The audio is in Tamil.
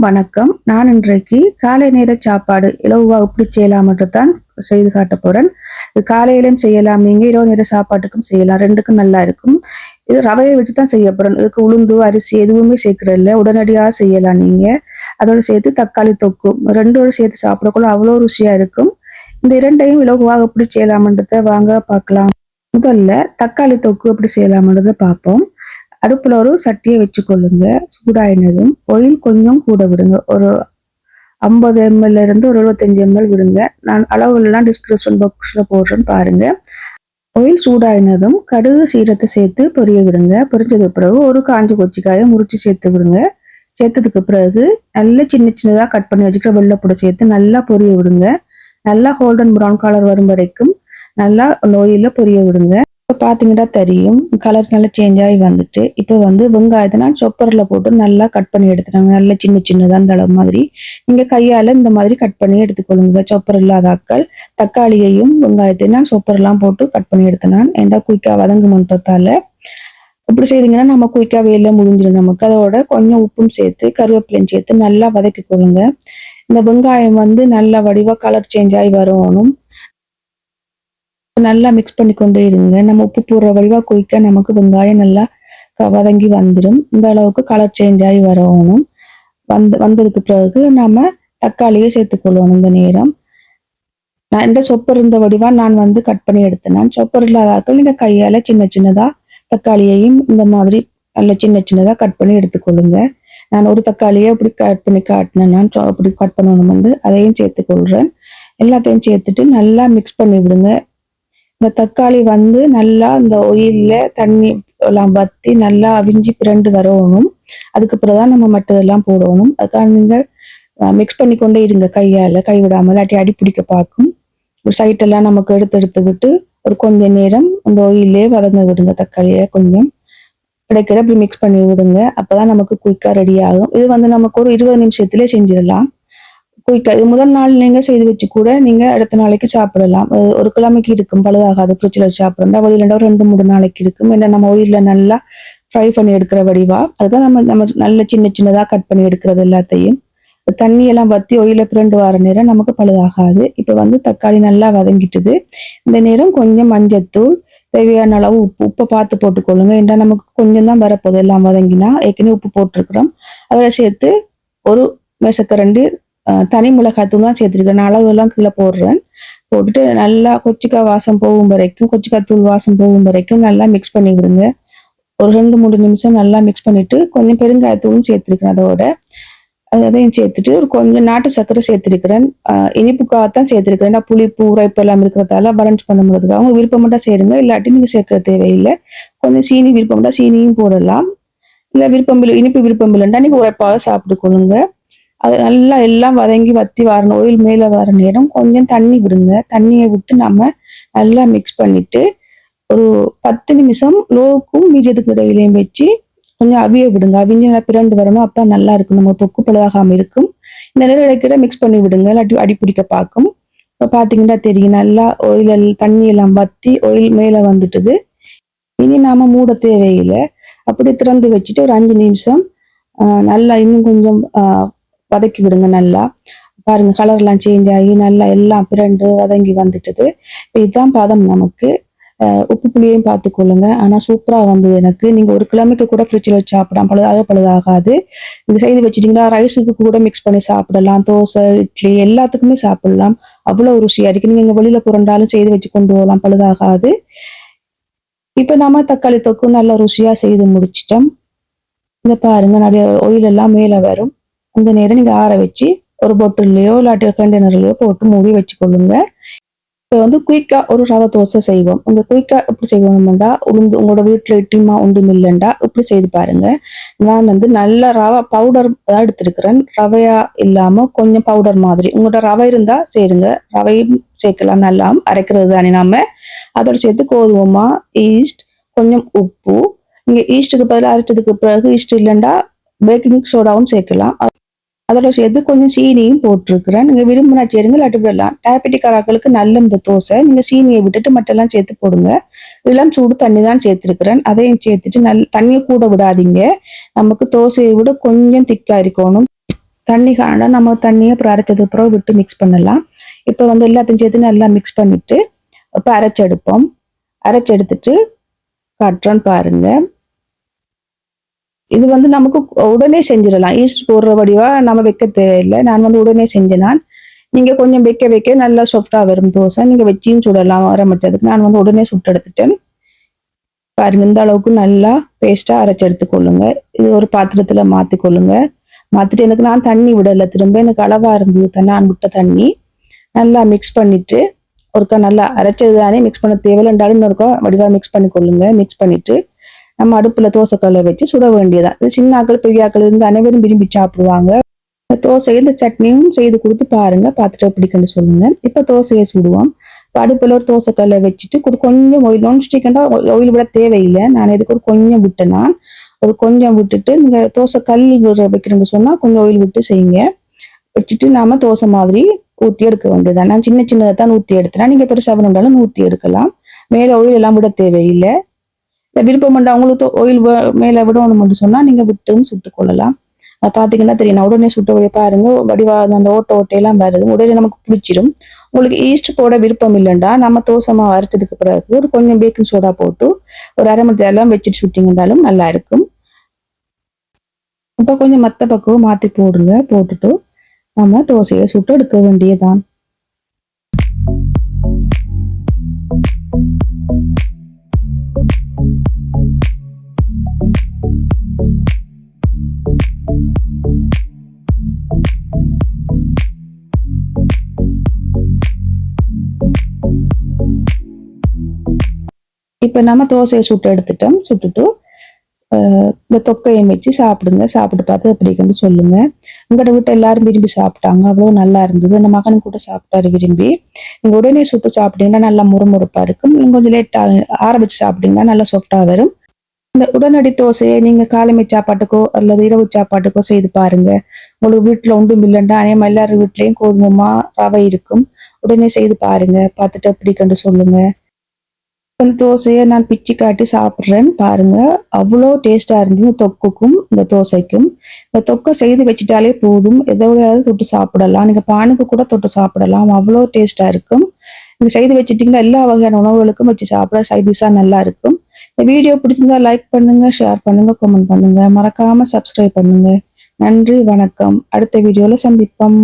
வணக்கம். நான் இன்றைக்கு காலை நேர சாப்பாடு இலகுவா எப்படி செய்யலாம்ன்ட்டு தான் செய்து காட்ட போறேன். இது காலையிலும் செய்யலாம், நீங்க இரவு நேர சாப்பாட்டுக்கும் செய்யலாம். 2க்கும் நல்லா இருக்கும். இது ரவையை வச்சு தான் செய்ய போறேன். இதுக்கு உளுந்து, அரிசி எதுவுமே சேர்க்கிறதில்ல. உடனடியா செய்யலாம் நீங்க. அதோட சேர்த்து தக்காளி தொக்கு 2ஓட சேர்த்து சாப்பிடக்குள்ள அவ்வளோ ருசியா இருக்கும். இந்த 2யும் இலகுவா எப்படி செய்யலாம்ன்றத வாங்க பார்க்கலாம். முதல்ல தக்காளி தொக்கு எப்படி செய்யலாம்ன்றத பார்ப்போம். அடுப்புல ஒரு சட்டியை வச்சுக்கொள்ளுங்க. சூடாயினதும் ஆயில் கொஞ்சம் கூட விடுங்க. ஒரு 50 ml இருந்து ஒரு 75 ml விடுங்க. நான் அளவுலாம் டிஸ்கிரிப்ஷன் பாக்ஸ்ல போடுறேன்னு பாருங்க. ஆயில் சூடாயினதும் கடுகு சீரகத்தை சேர்த்து பொரிய விடுங்க. பொரிஞ்சது பிறகு ஒரு காஞ்ச கொச்சிக்காயை முறிச்சு சேர்த்து விடுங்க. சேர்த்ததுக்கு பிறகு நல்ல சின்ன சின்னதா கட் பண்ணி வச்சுக்கிற வெள்ளைப்பூடை சேர்த்து நல்லா பொரிய விடுங்க. நல்லா கோல்டன் ப்ரௌன் கலர் வரும் வரைக்கும் நல்லா ஆயில்ல பொரிய விடுங்க. இப்போ பார்த்தீங்கன்னா தெரியும், கலர் நல்லா சேஞ்ச் ஆகி வந்துட்டு இப்போ வெங்காயத்தை நான் சொப்பரில் போட்டு நல்லா கட் பண்ணி எடுத்துட்டாங்க. நல்லா சின்ன சின்னதாக அந்த அளவு மாதிரி நீங்கள் கையால் இந்த மாதிரி கட் பண்ணி எடுத்துக்கொள்ளுங்க. சொப்பர் இல்லாத ஆட்கள் தக்காளியையும் வெங்காயத்தையும் நான் சொப்பரெல்லாம் போட்டு கட் பண்ணி எடுத்தேன். ஏன்டா குயிக்காக வதங்குமன்றதால இப்படி செய்தீங்கன்னா நம்ம குயிக்காக வேலை முடிஞ்சிடும் நமக்கு. அதோட கொஞ்சம் உப்பும் சேர்த்து கருவேப்பிலையும் சேர்த்து நல்லா வதக்கி கொள்ளுங்க. இந்த வெங்காயம் நல்லா வடிவாக கலர் சேஞ்ச் ஆகி வரணும். நல்லா மிக்ஸ் பண்ணி கொண்டே இருங்க. நம்ம உப்பு போடுற வடிவா குயிக்கா நமக்கு வெங்காயம் நல்லா வதங்கி வந்துடும். இந்த அளவுக்கு கலர் சேஞ்ச் ஆகி வரணும். வந்ததுக்கு பிறகு நம்ம தக்காளியை சேர்த்துக்கொள்ளணும். இந்த நேரம் நான் இந்த சொப்பர் இருந்த வடிவா நான் கட் பண்ணி எடுத்தேன். நான் சொப்பர் இல்லாதாக்கள் நீங்க கையால சின்ன சின்னதா தக்காளியையும் இந்த மாதிரி நல்ல சின்ன சின்னதா கட் பண்ணி எடுத்துக்கொள்ளுங்க. நான் ஒரு தக்காளியை அப்படி கட் பண்ணி காட்டினேன். நான் அப்படி கட் பண்ணணும் அதையும் சேர்த்துக்கொள்றேன். எல்லாத்தையும் சேர்த்துட்டு நல்லா மிக்ஸ் பண்ணி விடுங்க. இந்த தக்காளி நல்லா இந்த ஆயில்ல தண்ணி எல்லாம் வத்தி நல்லா அவிஞ்சி பிரண்டு வரணும். அதுக்கு பிறகுதான் நம்ம மற்றதெல்லாம் போடணும். அதுக்காக நீங்க மிக்ஸ் பண்ணி கொண்டே இருங்க கையால, கைவிடாம, இல்லாட்டி அடி பிடிக்க பார்க்கும். ஒரு சைட்டெல்லாம் நமக்கு எடுத்து விட்டு ஒரு கொஞ்ச நேரம் அந்த ஆயிலே வதங்க விடுங்க. தக்காளியை கொஞ்சம் கிடைக்கிற அப்படி மிக்ஸ் பண்ணி விடுங்க. அப்பதான் நமக்கு குயிக்கா ரெடி ஆகும். இது நமக்கு ஒரு 20 நிமிஷத்திலே செஞ்சிடலாம். குயிக்கா. இது முதல் நாள் நீங்க செய்து வச்சு கூட நீங்க அடுத்த நாளைக்கு சாப்பிடலாம். ஒரு கிழமைக்கு இருக்கும், பழுதாகாது. ஃப்ரிட்ஜில் வச்சு சாப்பிடணும். வெளியில 2-3 நாளைக்கு இருக்கும். ஏன்னா நம்ம ஆயில்ல நல்லா ஃப்ரை பண்ணி எடுக்கிற வடிவா. அதுதான் நம்ம நல்ல சின்ன சின்னதா கட் பண்ணி எடுக்கிறது எல்லாத்தையும். தண்ணி எல்லாம் வத்தி ஆயில பிரண்டு வர நேரம் நமக்கு பழுதாகாது. இப்ப தக்காளி நல்லா வதங்கிட்டுது. இந்த நேரம் கொஞ்சம் மஞ்சத்தூள், தேவையான அளவு உப்பை பார்த்து போட்டுக்கொள்ளுங்க. ஏன்னா நமக்கு கொஞ்சம் தான் வரப்போகுது எல்லாம் வதங்கினா. ஏற்கனவே உப்பு போட்டிருக்கிறோம். அதில் சேர்த்து ஒரு மேசக்கரண்டி தனி மிளகாத்தூள் தான் சேர்த்துருக்கேன். நான் அளவு எல்லாம் கீழே போடுறேன். போட்டுட்டு நல்லா கொச்சிக்காய் வாசம் போகும் வரைக்கும், கொச்சிக்காய் தூள் வாசம் போகும் வரைக்கும் நல்லா மிக்ஸ் பண்ணி விடுங்க. ஒரு 2-3 நிமிஷம் நல்லா மிக்ஸ் பண்ணிட்டு கொஞ்சம் பெருங்காயத்தூளும் சேர்த்துருக்கேன். அதோட அதையும் சேர்த்துட்டு ஒரு கொஞ்சம் நாட்டு சர்க்கரை சேர்த்துருக்கிறேன். இனிப்புக்காகத்தான் சேர்த்துருக்கிறேன். நான் புளிப்பு உரைப்பு எல்லாம் இருக்கிறதால பேலன்ஸ் பண்ண முடியாதுக்கு அவங்க விருப்பம்ட்டா சேருங்க, இல்லாட்டி நீங்க சேர்க்க தேவையில்லை. கொஞ்சம் சீனி விருப்பம்ட்டா சீனியும் போடலாம். இல்லை விருப்பம் இல்லை, இனிப்பு விருப்பம் இல்லைன்னா நீங்க உரைப்பாக சாப்பிட்டு கொள்ளுங்க. அது நல்லா எல்லாம் வதங்கி வத்தி வரணும். ஆயில் மேல வர நேரம் கொஞ்சம் தண்ணி விடுங்க. தண்ணியை விட்டு நம்ம நல்லா மிக்ஸ் பண்ணிட்டு ஒரு 10 நிமிஷம் லோவுக்கும் மீடியத்துக்கு இடையிலையும் வச்சு கொஞ்சம் அவிய விடுங்க. அவிஞ்சு நல்லா பிரண்டு வரணும். அப்ப நல்லா இருக்கும், நம்ம தொக்கு பழுதாகாம இருக்கும். இந்த நேரம் இடைக்கிட மிக்ஸ் பண்ணி விடுங்க, இல்லாட்டி அடி பிடிக்க பார்க்கும். இப்போ பார்த்தீங்கன்னா தெரியும், நல்லா ஆயில் தண்ணி எல்லாம் வத்தி ஆயில் மேல வந்துட்டுது. இனி நாம மூட தேவையில்லை. அப்படி திறந்து வச்சுட்டு ஒரு 5 நிமிஷம் நல்லா இன்னும் கொஞ்சம் வதக்கி விடுங்க. நல்லா பாருங்க, கலர் எல்லாம் சேஞ்ச் ஆகி நல்லா எல்லாம் பிரண்டு வதங்கி வந்துட்டுது. இதுதான் பதம் நமக்கு. உப்பு புளியையும் பார்த்துக்கொள்ளுங்க. ஆனா சூப்பரா வந்தது எனக்கு. நீங்க ஒரு கிழமைக்கு கூட ஃப்ரிட்ஜில் வச்சு சாப்பிடலாம், பழுதாகாது. நீங்க செய்து வச்சிட்டீங்கன்னா ரைஸுக்கு கூட மிக்ஸ் பண்ணி சாப்பிடலாம். தோசை, இட்லி எல்லாத்துக்குமே சாப்பிடலாம். அவ்வளவு ருசியா இருக்கு. நீங்க இங்க வெளியில புரண்டாலும் செய்து வச்சு கொண்டு போகலாம், பழுதாகாது. இப்ப நம்ம தக்காளி தொக்கு நல்லா ருசியா செய்து முடிச்சிட்டோம். இங்க பாருங்க, நிறைய ஆயில் எல்லாம் மேல வரும். அந்த நேரம் நீங்க ஆற வச்சு ஒரு பொட்டிலையோ இல்லாட்டி கண்டெய்னர்லயோ போட்டு மூடி வச்சுக்கொள்ளுங்க. இப்போ குயிக்கா ஒரு ரவை தோசை செய்வோம். உங்க குயிக்கா எப்படி செய்வோம்டா, உங்களோட வீட்டுல இட்லிமா ஒன்றும் இல்லைண்டா இப்படி செய்து பாருங்க. நான் நல்ல ரவை பவுடர் தான் எடுத்திருக்கிறேன். ரவையா இல்லாம கொஞ்சம் பவுடர் மாதிரி. உங்களோட ரவை இருந்தா சேருங்க, ரவையும் சேர்க்கலாம். நல்லா அரைக்கிறது தானே நாம. அதோட சேர்த்து கோதுமை, ஈஸ்ட், கொஞ்சம் உப்பு. நீங்க ஈஸ்டுக்கு பதிலாக அரைச்சதுக்கு பிறகு ஈஸ்ட் இல்லைண்டா பேக்கிங் சோடாவும் சேர்க்கலாம். அதோட சேர்த்து கொஞ்சம் சீனியும் போட்டிருக்கிறேன். நீங்க விரும்பினா சேருங்க, இல்லாட்டி விடலாம். டயபெட்டிக் ஆட்களுக்கு நல்ல இந்த தோசை. நீங்க சீனியை விட்டுட்டு மற்றெல்லாம் சேர்த்து போடுங்க. இளம் சூடு தண்ணி தான் சேர்த்திருக்கிறேன். அதையும் சேர்த்துட்டு தண்ணியை கூட விடாதீங்க. நமக்கு தோசையை விட கொஞ்சம் திக்கா இருக்கணும். தண்ணி காண நம்ம தண்ணியை அப்புறம் அரைச்சதுக்கு அப்புறம் விட்டு மிக்ஸ் பண்ணலாம். இப்போ வந்து எல்லாத்தையும் சேர்த்து நல்லா மிக்ஸ் பண்ணிட்டு இப்போ அரைச்செடுப்போம். அரைச்செடுத்துட்டு காட்டுறேன்னு பாருங்க. இது வந்து நமக்கு உடனே செஞ்சிடலாம். ஈஸ்ட் போடுற வடிவா நம்ம வைக்க தேவையில்லை. நான் வந்து உடனே செஞ்சேன். நீங்க கொஞ்சம் வைக்க வைக்க நல்லா சாஃப்டா வரும் தோசை. நீங்க வச்சியும் சுடலாம் ஆரம்பிச்சதுக்கு. நான் வந்து உடனே சுட்டு எடுத்துட்டேன். பாருங்க இந்த அளவுக்கு நல்லா பேஸ்டா அரைச்சு எடுத்துக்கொள்ளுங்க. இது ஒரு பாத்திரத்துல மாத்திக்கொள்ளுங்க. மாத்திட்டு எனக்கு நான் தண்ணி விடல, திரும்ப எனக்கு அளவா இருந்தது நான் விட்ட தண்ணி. நல்லா மிக்ஸ் பண்ணிட்டு ஒருக்கா நல்லா அரைச்சது தானே மிக்ஸ் பண்ண தேவையில்லைன்றாலும் இன்னொருக்கா வடிவா மிக்ஸ் பண்ணி கொள்ளுங்க. மிக்ஸ் பண்ணிட்டு நம்ம அடுப்புல தோசைக்கல்லை வச்சு சுட வேண்டியதான். இது சின்ன ஆக்கள் பெரிய ஆக்கள் இருந்து அனைவரும் விரும்பி சாப்பிடுவாங்க. தோசையை இந்த சட்னியும் செய்து கொடுத்து பாருங்க, பார்த்துட்டு எப்படிக்குன்னு சொல்லுங்க. இப்போ தோசையை சுடுவோம். இப்போ அடுப்பில் ஒரு தோசைக்கல்லை வச்சுட்டு கொஞ்சம் ஆயில், நான்ஸ்டிக்னா ஆயில் விட தேவையில்லை. நான் இதுக்கு ஒரு கொஞ்சம் விட்டேன்னா ஒரு கொஞ்சம் விட்டுட்டு நீங்க தோசை கல் வைக்கிறேன்னு சொன்னா கொஞ்சம் ஆயில் விட்டு செய்யுங்க. வச்சுட்டு நாம தோசை மாதிரி ஊற்றி எடுக்க வேண்டியதான். நான் சின்ன சின்னதை தான் ஊற்றி எடுத்தேன். நீங்க பெருசாக வேணும்னாலும் ஊற்றி எடுக்கலாம். மேலே ஆயில் எல்லாம் விட தேவையில்லை. இல்லை விருப்பம் பண்ண அவங்களுக்கு ஆயில் மேலே விடணும்னு சொன்னா நீங்க விட்டும் சுட்டுக் கொள்ளலாம். பாத்தீங்கன்னா தெரியும், நான் உடனே சுட்ட வழியை பாருங்க வடிவா அந்த ஓட்டையெல்லாம் வருது. உடனே நமக்கு பிடிச்சிடும். உங்களுக்கு ஈஸ்ட் போட விருப்பம் இல்லைண்டா நம்ம தோசை மாவு அரைச்சதுக்கு பிறகு ஒரு கொஞ்சம் பேக்கிங் சோடா போட்டு ஒரு அரை மணி நேரம் வச்சுட்டு சுட்டிங்கன்னாலும் நல்லா இருக்கும். இப்போ கொஞ்சம் மத்த பக்கம் மாத்தி போடுங்க. போட்டுட்டு நம்ம தோசையை சுட்டு எடுக்க வேண்டியதான். இப்ப நம்ம தோசையை சுட்டு எடுத்துட்டோம். சுட்டுட்டு இந்த தொக்கையும் வச்சு சாப்பிடுங்க. சாப்பிட்டு பார்த்து எப்படி இருக்குன்னு சொல்லுங்க. உங்களோட வீட்டை எல்லாரும் விரும்பி சாப்பிட்டாங்க. அவ்வளோ நல்லா இருந்தது. அந்த மகன் கூட சாப்பிட்டாரு விரும்பி. நீங்க உடனே சுட்டு சாப்பிட்டீங்கன்னா நல்லா முறுமுறுப்பா இருக்கும். நீங்க கொஞ்சம் லேட்டா ஆற வச்சு சாப்பிட்டீங்கன்னா நல்லா சாஃப்டா வரும். இந்த உடனடி தோசையை நீங்க காலைமை சாப்பாட்டுக்கோ அல்லது இரவு சாப்பாட்டுக்கோ செய்து பாருங்க. உங்களுக்கு வீட்டுல ஒன்றும் இல்லைண்டா அதே எல்லாரும் வீட்லயும் கோதுமை ரவை இருக்கும். உடனே செய்து பாருங்க. பார்த்துட்டு எப்படி இருக்குன்னு சொல்லுங்க. அந்த தோசையை நான் பிச்சு காட்டி சாப்பிட்றேன் பாருங்க. அவ்வளோ டேஸ்டா இருந்தது தொக்குக்கும் இந்த தோசைக்கும். இந்த தொக்கை செய்து வச்சுட்டாலே போதும். எதோடையாவது தொட்டு சாப்பிடலாம். நீங்க பானுக்கு கூட தொட்டு சாப்பிடலாம். அவ்வளோ டேஸ்டா இருக்கும். நீங்க செய்து வச்சுட்டீங்கன்னா எல்லா வகையான உணவுகளுக்கும் வச்சு சாப்பிட சைட் டிஷ்ஷா நல்லா இருக்கும். இந்த வீடியோ பிடிச்சிருந்தா லைக் பண்ணுங்க, ஷேர் பண்ணுங்க, கமெண்ட் பண்ணுங்க. மறக்காம சப்ஸ்கிரைப் பண்ணுங்க. நன்றி, வணக்கம். அடுத்த வீடியோல சந்திப்போம்.